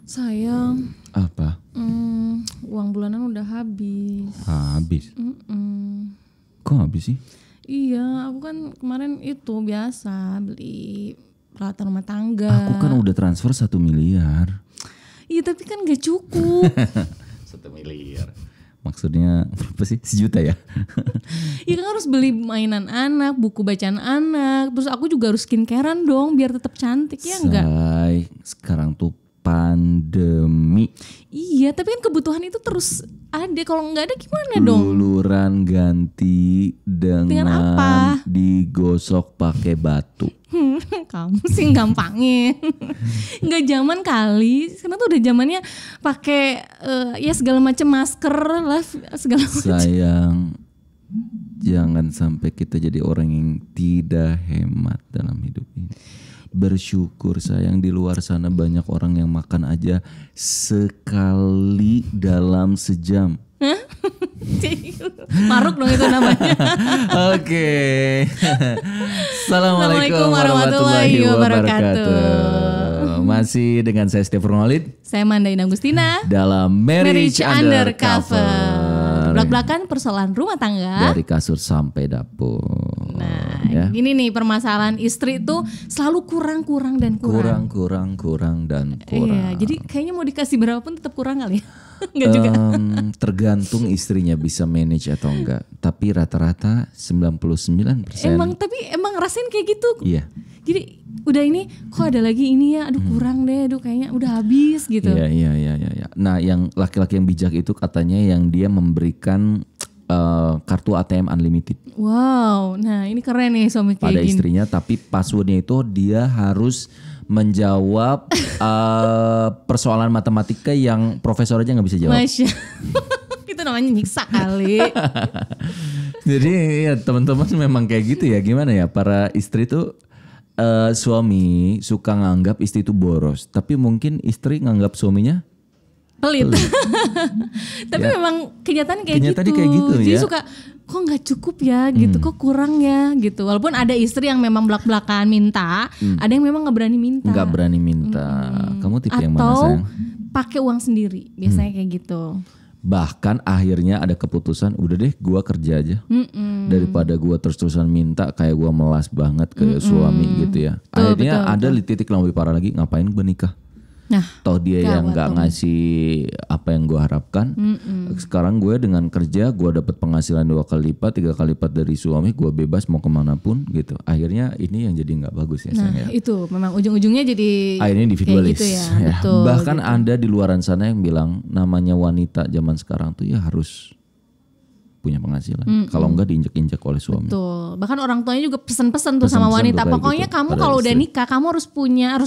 Sayang, Apa? uang bulanan udah habis. Habis? Mm-mm. Kok habis sih? Iya, aku kan kemarin itu biasa beli peralatan rumah tangga. Aku kan udah transfer 1 miliar. Iya, tapi kan gak cukup. 1 miliar. Maksudnya berapa sih? 1 juta ya? Iya kan harus beli mainan anak, buku bacaan anak. Terus aku juga harus skincarean dong biar tetap cantik ya enggak? Say, sekarang tuh pandemi. Iya, tapi kan kebutuhan itu terus ada. Kalau nggak ada gimana dong? Luluran ganti dengan apa? digosok pakai batu. Kamu sih gampangin. Nggak zaman kali. Sekarang tuh udah zamannya pakai ya segala macam masker lah, segala macam. Sayang, jangan sampai kita jadi orang yang tidak hemat dalam hidup ini. Bersyukur sayang, di luar sana banyak orang yang makan aja sekali dalam sejam. Maruk dong itu namanya. Oke. Assalamualaikum warahmatullahi wabarakatuh. Masih dengan saya Stefan Walid. Saya Manda Ina Agustina. Dalam Marriage Undercover. Belak-belakan persoalan rumah tangga. Dari kasur sampai dapur. Nah, ya. gini nih permasalahan istri itu selalu kurang dan kurang. Kurang dan kurang. Iya, jadi kayaknya mau dikasih berapa pun tetap kurang kali ya. Enggak juga. Tergantung istrinya bisa manage atau enggak. Tapi rata-rata 99%. Emang ngerasain kayak gitu. Iya. Jadi udah ini kok ada lagi ini ya, aduh kurang deh, aduh kayaknya udah habis gitu. Iya. Nah, yang laki-laki yang bijak itu katanya yang dia memberikan kartu ATM unlimited. Wow, nah ini keren nih suami kayak pada gini. istrinya, tapi passwordnya itu dia harus menjawab persoalan matematika yang profesor aja nggak bisa jawab. Masya. Itu namanya nyiksa kali. Jadi ya teman-teman memang kayak gitu ya, gimana ya, para istri tuh suami suka nganggap istri itu boros, tapi mungkin istri nganggap suaminya pelit. Tapi Ya. memang kenyataannya kayak kayak gitu Jadi ya. suka kok nggak cukup ya gitu, kok kurang ya gitu. Walaupun ada istri yang memang belak-belakan minta, ada yang memang nggak berani minta. nggak berani minta. Kamu tipe yang mana Atau sayang? pakai uang sendiri, biasanya kayak gitu. Bahkan akhirnya ada keputusan, udah deh gua kerja aja. Daripada gua terus-terusan minta kayak gua melas banget ke suami gitu ya. Akhirnya ada titik yang lebih parah lagi, ngapain gua nikah? Nah, Toh dia yang nggak ngasih apa yang gue harapkan. Sekarang gue dengan kerja gue dapat penghasilan 2 kali lipat, 3 kali lipat dari suami. Gue bebas mau kemanapun gitu. Akhirnya ini yang jadi nggak bagus ya sayang ya. itu memang ujung-ujungnya jadi Akhirnya individualis. kayak gitu ya. Ya. Betul. Bahkan ada di luaran sana yang bilang namanya wanita zaman sekarang tuh ya harus punya penghasilan. Kalau enggak diinjek-injek oleh suami. Betul. Bahkan orang tuanya juga pesan-pesan tuh sama Pesan-pesan wanita. tuh kayak Pokoknya gitu kamu pada kalau udah istri. nikah, kamu harus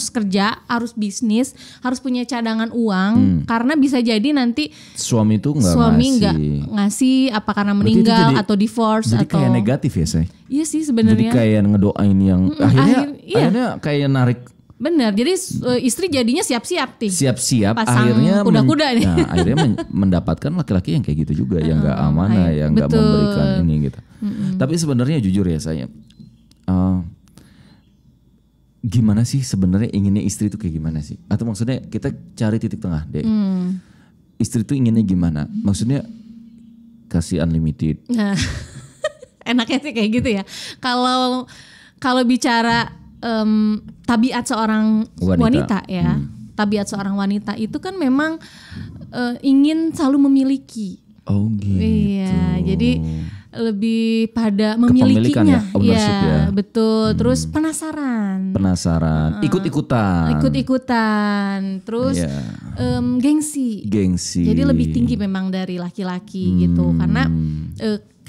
kerja, harus bisnis, harus punya cadangan uang. Karena bisa jadi nanti Suami tuh nggak suami ngasih. nggak ngasih apa karena Berarti itu meninggal jadi- atau divorce Jadi atau kayak negatif ya say. iya sih Jadi sebenarnya. kayak ngedoain yang iya. akhirnya kayak narik Benar. Jadi istri jadinya siap-siap nih. siap-siap, Pasang akhirnya kuda-kuda nih. akhirnya mendapatkan laki-laki yang kayak gitu juga, yang nggak amanah, yang nggak betul. memberikan ini gitu. Tapi sebenarnya jujur ya saya, gimana sih sebenarnya inginnya istri itu kayak gimana sih? Atau maksudnya kita cari titik tengah deh. Istri itu inginnya gimana? Maksudnya kasih unlimited. Nah, enaknya sih kayak gitu ya. Kalau bicara tabiat seorang wanita ya, tabiat seorang wanita itu kan memang ingin selalu memiliki. Oh gitu. Iya, jadi lebih pada Kepemilikan memilikinya. ya, ownership ya. Betul. Terus penasaran. Ikut-ikutan. Terus Iya. gengsi. Gengsi. Jadi lebih tinggi memang dari laki-laki gitu,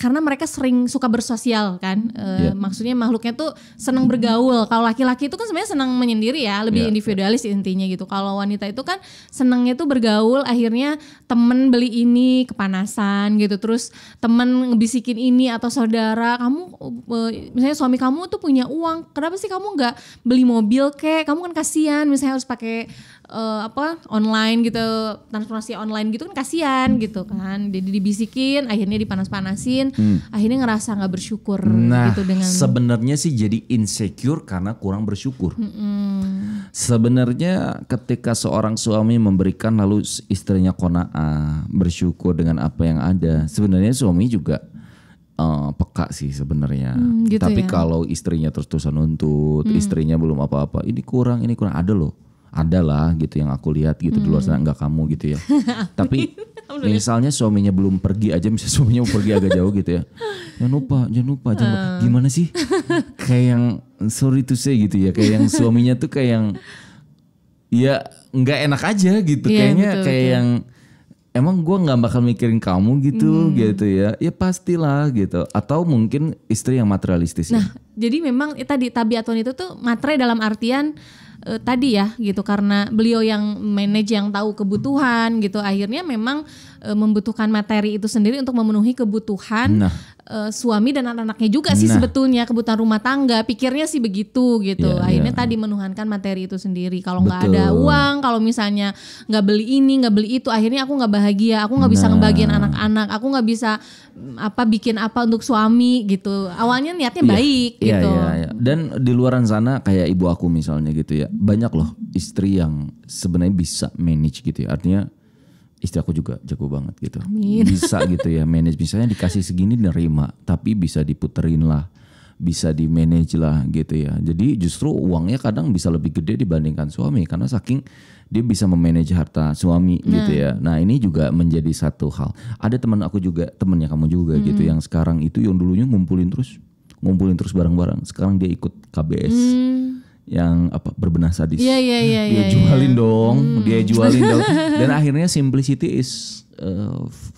karena mereka sering suka bersosial kan. Maksudnya makhluknya tuh senang bergaul. Kalau laki-laki itu kan sebenarnya senang menyendiri ya, lebih individualis intinya gitu. Kalau wanita itu kan senangnya tuh bergaul, akhirnya temen beli ini kepanasan gitu, terus temen ngebisikin ini, atau saudara kamu misalnya suami kamu tuh punya uang, kenapa sih kamu nggak beli mobil kek, kamu kan kasihan misalnya harus pakai online gitu, transportasi online gitu kan kasihan gitu kan. Jadi dibisikin, akhirnya dipanas-panasin, akhirnya ngerasa nggak bersyukur Nah, gitu dengan sebenarnya sih jadi insecure karena kurang bersyukur. Sebenarnya ketika seorang suami memberikan lalu istrinya qanaah, bersyukur dengan apa yang ada, sebenarnya suami juga peka sih sebenarnya. Gitu Tapi ya. kalau istrinya terus-terusan nuntut, istrinya belum apa-apa, ini kurang, ada loh. Ada lah gitu yang aku lihat gitu di luar sana, enggak kamu gitu ya. Tapi misalnya suaminya belum pergi aja, misalnya suaminya mau pergi agak jauh gitu ya. Jangan lupa. Gimana sih? Kayak yang sorry to say gitu ya, kayak yang suaminya tuh kayak yang ya nggak enak aja gitu. Iya, Kayaknya betul, kayak betul. yang emang gue nggak bakal mikirin kamu gitu ya. Ya pastilah gitu. Atau mungkin istri yang materialistis. Nah, jadi memang tadi tabiat wanita tuh matre dalam artian tadi ya gitu, karena beliau yang manage, yang tahu kebutuhan gitu, akhirnya memang membutuhkan materi itu sendiri untuk memenuhi kebutuhan suami dan anak-anaknya juga sih sebetulnya, kebutuhan rumah tangga, pikirnya sih begitu gitu. Akhirnya tadi menuhankan materi itu sendiri. Kalau nggak ada uang, kalau misalnya nggak beli ini, nggak beli itu, akhirnya aku nggak bahagia, aku nggak bisa ngebahagiain anak-anak, aku nggak bisa bikin apa untuk suami gitu. Awalnya niatnya baik gitu. Iya. Dan di luaran sana kayak ibu aku misalnya gitu ya, banyak loh istri yang sebenarnya bisa manage gitu ya. Artinya istri aku juga jago banget gitu. Amin. Bisa gitu ya manage, misalnya dikasih segini nerima, tapi bisa diputerin lah, bisa di manage lah gitu ya. Jadi justru uangnya kadang bisa lebih gede dibandingkan suami, karena saking dia bisa memanage harta suami gitu ya. Nah ini juga menjadi satu hal. Ada teman aku juga, temennya kamu juga gitu, yang sekarang itu yang dulunya ngumpulin terus barang-barang, sekarang dia ikut KBS. Yang berbenah sadis. Iya. Dia jualin dong. Dan akhirnya simplicity is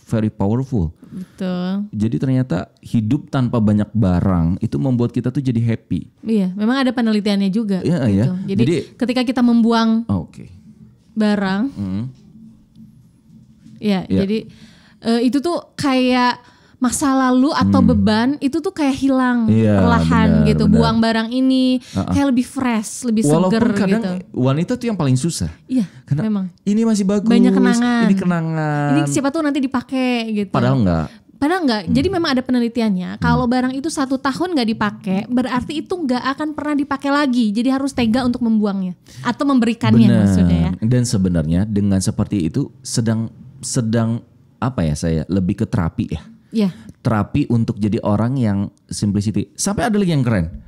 very powerful. Betul. Jadi ternyata hidup tanpa banyak barang itu membuat kita tuh jadi happy. Iya, memang ada penelitiannya juga Iya, gitu. ya. Jadi ketika kita membuang barang, jadi itu tuh kayak masa lalu atau beban itu tuh kayak hilang perlahan gitu. Benar. Buang barang ini kayak lebih fresh, lebih Walaupun seger kadang gitu. wanita tuh yang paling susah. Iya, karena memang. Ini masih bagus. Banyak kenangan. Ini kenangan. Ini siapa tuh nanti dipakai gitu. Padahal enggak. Jadi memang ada penelitiannya. Kalau barang itu 1 tahun nggak dipakai, berarti itu nggak akan pernah dipakai lagi. Jadi harus tega untuk membuangnya atau memberikannya. Benar. Maksudnya ya. Dan sebenarnya dengan seperti itu sedang saya lebih ke terapi ya. Iya. Terapi untuk jadi orang yang simplicity. Sampai ada lagi yang keren.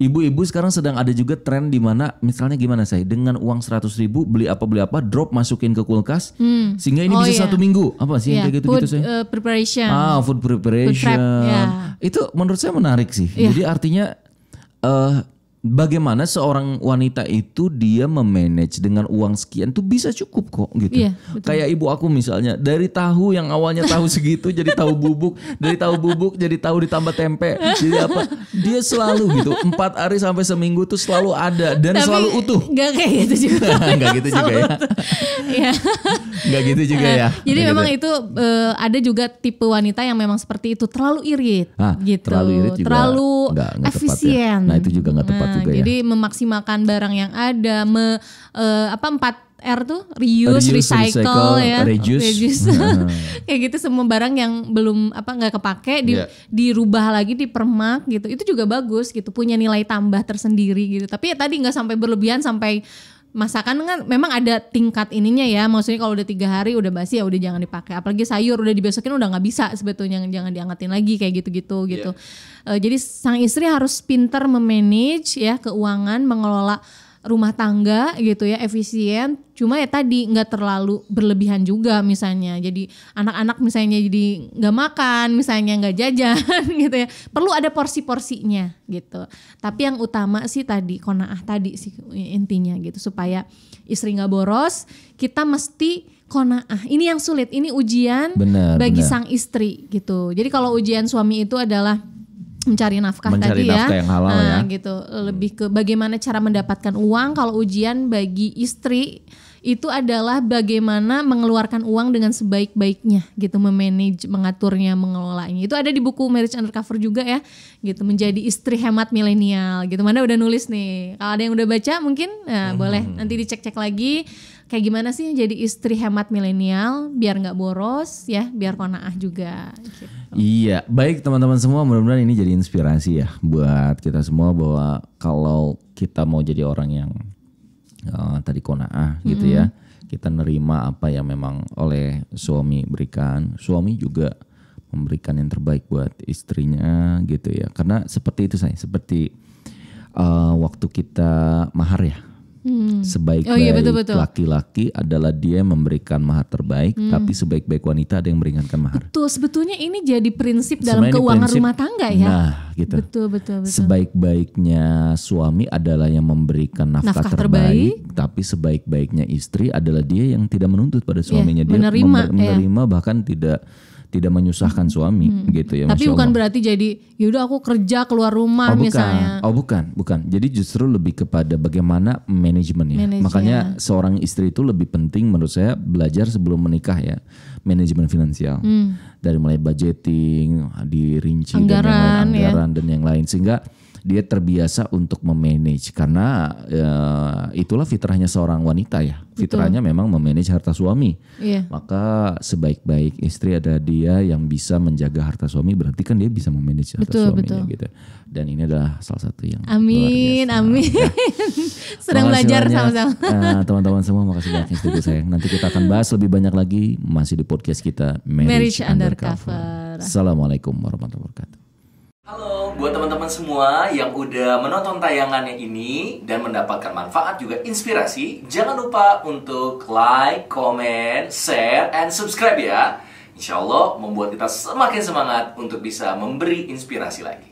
Ibu-ibu sekarang sedang ada juga tren di mana misalnya gimana dengan uang 100.000 beli apa drop masukin ke kulkas sehingga ini bisa 1 minggu. Apa sih yang kayak gitu food, saya? Preparation. Food preparation. Food prep, Itu menurut saya menarik sih. Jadi artinya bagaimana seorang wanita itu dia memanage dengan uang sekian tuh bisa cukup kok gitu. Iya, betul. Kayak ibu aku misalnya, dari tahu yang awalnya tahu segitu jadi tahu bubuk, dari tahu bubuk jadi tahu ditambah tempe, jadi apa? Dia selalu gitu 4 hari sampai seminggu tuh selalu ada dan selalu utuh. Gak kayak gitu juga. Gak gitu juga ya. Iya. Gak gitu juga ya. Jadi memang itu ada juga tipe wanita yang memang seperti itu, terlalu irit gitu. Terlalu irit juga terlalu nggak efisien. Tepat ya. Nah itu juga gak tepat juga ya. Jadi memaksimalkan barang yang ada, 4R tuh reuse, recycle ya, reduce. Kayak gitu, semua barang yang belum nggak kepake dirubah lagi, dipermak gitu. Itu juga bagus gitu, punya nilai tambah tersendiri gitu. Tapi ya tadi nggak sampai berlebihan sampai masakan kan memang ada tingkat ininya ya. Maksudnya kalau udah 3 hari udah basi ya udah jangan dipakai. Apalagi sayur udah dibesokin udah nggak bisa sebetulnya, jangan diangetin lagi kayak gitu. Jadi sang istri harus pintar memanage ya keuangan, mengelola rumah tangga gitu ya, efisien. Cuma ya tadi nggak terlalu berlebihan juga misalnya. Jadi anak-anak misalnya jadi nggak makan, misalnya nggak jajan gitu ya. Perlu ada porsi-porsinya gitu. Tapi yang utama sih tadi qanaah tadi sih intinya gitu, supaya istri nggak boros. Kita mesti qanaah. Ini yang sulit. Ini ujian bagi sang istri gitu. Jadi kalau ujian suami itu adalah mencari nafkah yang halal ya. Gitu. Lebih ke bagaimana cara mendapatkan uang. Kalau ujian bagi istri itu adalah bagaimana mengeluarkan uang dengan sebaik-baiknya gitu, memanage, mengaturnya, mengelolanya. Itu ada di buku Marriage Undercover juga ya, gitu, menjadi istri hemat milenial gitu. Mana udah nulis nih. Kalau ada yang udah baca mungkin boleh nanti dicek-cek lagi kayak gimana sih jadi istri hemat milenial biar nggak boros ya, biar qanaah juga gitu. Iya, baik teman-teman semua, mudah-mudahan ini jadi inspirasi ya buat kita semua bahwa kalau kita mau jadi orang yang tadi qanaah gitu ya. Kita nerima apa yang memang oleh suami berikan. Suami juga memberikan yang terbaik buat istrinya gitu ya. Karena seperti itu seperti waktu kita mahar ya. Sebaik-baik betul. laki-laki adalah dia yang memberikan mahar terbaik, tapi sebaik-baik wanita ada yang meringankan mahar. Betul, sebetulnya ini jadi prinsip dalam Sebenarnya keuangan prinsip, rumah tangga ya. Nah, gitu. Betul. Sebaik-baiknya suami adalah yang memberikan nafkah terbaik, tapi sebaik-baiknya istri adalah dia yang tidak menuntut pada suaminya, dia menerima bahkan tidak menyusahkan suami gitu ya. Tapi bukan berarti jadi yaudah aku kerja keluar rumah misalnya. Bukan. Jadi justru lebih kepada bagaimana manajemennya. Makanya seorang istri itu lebih penting menurut saya belajar sebelum menikah ya, manajemen finansial. Dari mulai budgeting, dirinci anggaran dan yang lain sehingga dia terbiasa untuk memanage karena itulah fitrahnya seorang wanita ya. Fitrahnya memang memanage harta suami. Maka sebaik-baik istri ada dia yang bisa menjaga harta suami, berarti kan dia bisa memanage harta suaminya gitu. Dan ini adalah salah satu yang amin. Ya. Sedang belajar sama-sama. Teman-teman semua makasih banyak istriku sayang. Nanti kita akan bahas lebih banyak lagi masih di podcast kita Marriage Undercover. Assalamualaikum warahmatullahi wabarakatuh. Halo, buat teman-teman semua yang udah menonton tayangannya ini dan mendapatkan manfaat juga inspirasi, jangan lupa untuk like, comment, share, and subscribe ya. Insya Allah membuat kita semakin semangat untuk bisa memberi inspirasi lagi.